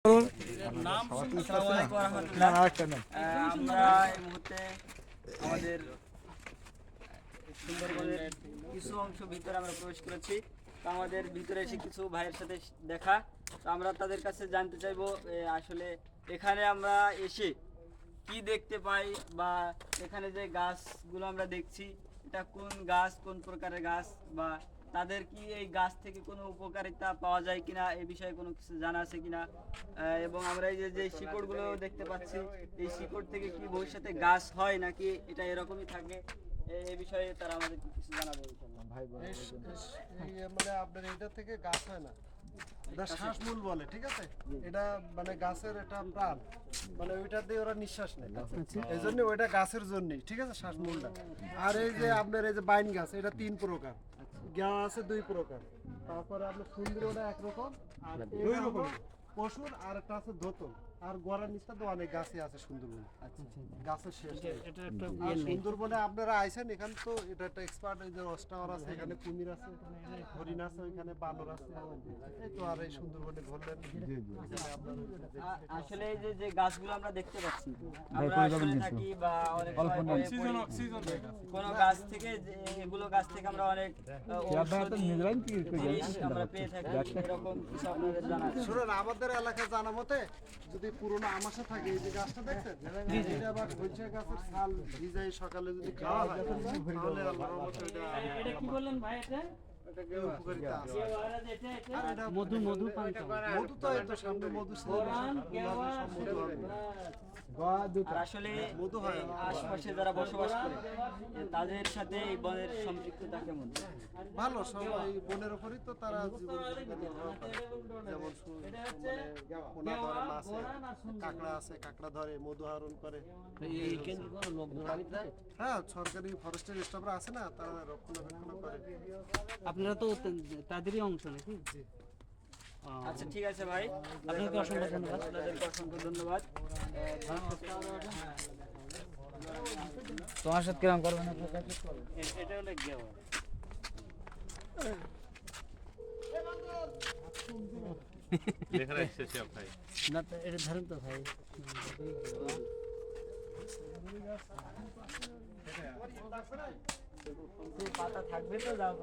আসসালামু আলাইকুম রহমতুল্লাহ। আমরা এই মুহূর্তে আমাদের সুন্দরবনের কিছু অংশ ভিতরে আমরা প্রবেশ করেছি। তো আমাদের ভিতরে এসে কিছু ভাইয়ের সাথে দেখা, তো আমরা তাদের কাছে জানতে চাইবো আসলে এখানে আমরা এসে কি দেখতে পাই, বা এখানে যে গাছগুলো আমরা দেখছি এটা কোন গাছ, কোন প্রকারের গাছ, বা তাদের কি এই গাছ থেকে কোনো উপকারিতা পাওয়া যায় কিনা, এই বিষয়ে কোনো কিছু জানা আছে কিনা, এবং আমরা এই যে যে শিকড়গুলো দেখতে পাচ্ছি এই শিকড় থেকে কি ভবিষ্যতে গাছ হয় নাকি এটা এরকমই থাকে, এই বিষয়ে তারা আমাদের কিছু জানাবে ভাই। মানে আপনার এটা থেকে গাছ হয় না, এটা শ্বাসমূল বলে, ঠিক আছে? এটা মানে গাছের একটা প্রাণ, মানে ওইটা দিয়ে ওরা নিঃশ্বাস নেয়, এই জন্য ওইটা গাছের জন্যই, ঠিক আছে, শ্বাসমূলটা। আর এই যে আপনার এই যে বাইন গাছ, এটা 3 প্রকার, গাছ আছে 2 প্রকার। তারপরে আপনার সুন্দরী ওটা একরকম, আর 2 রকম পশুর, আর একটা আছে দোতল। আর গোড়ার নিচটা তো অনেক গাছই আছে সুন্দরবনে, গাছের শেষ নেই। আর সুন্দরবনে আপনারা আইছেন, এখানে তো এটা একটা এক্সপার্ট, এই যে অস্টার আছে, এখানে কুমির আছে, হরিণ আছে, ওইখানে বানর আছে, এই তো। আর এই সুন্দরবনে ঘুরলেন, এখানে আপনারা আসলে এই যে যে গাছগুলো আমরা দেখতে পাচ্ছি, আমরা শুনে থাকি বা অনেক সময় কোন গাছ থেকে, এগুলো গাছ থেকে আমরা অনেক জিনিস আমরা পেয়ে থাকি, এরকম কিছু আপনাদের জানা আছে? শুনুন, আমাদের এলাকায় জানা মতে যদি পুরোনো আমাশা থাকে, এই যে গাছটা দেখছেন, এটা আবার ঘলছে গাছের ছাল ভিজাই সকালে যদি খাওয়া হয়, তাহলে আল্লাহর রহমতে এটা কি বললেন ভাই? এটা উপকারিতা আছে। মধু মধু পান মধু তো এই তো সামনে মধু আর আসলে মধু হয় আশেপাশে যারা বসবাস করে তাদের সাথে এই বনের সম্পৃক্ততা কেমন? ভালো, সব এই বনের উপরই তো তারা জীবন নির্বাহ করে। যেমন পোনা ধরে, মাছ, কাঁকড়া আছে, কাঁকড়া ধরে, মধু আহরণ করে। হ্যাঁ, সরকারি ফরেস্টের স্টাফরা আছে না, তারা রক্ষণাবেক্ষণ করে। আপনারা তো তাদেরই অংশ নাকি? আচ্ছা, ঠিক আছে ভাই, আপনাকে অসংখ্য ধন্যবাদ। আপনাদেরকে অসংখ্য ধন্যবাদ। তোমার সাথে কিরকম করবেন? এটা হলো গেওয়া। দেখা যাচ্ছে সব ভাই না তো এটা ধরেন তো ভাই, পাতা থাকবে তো যাও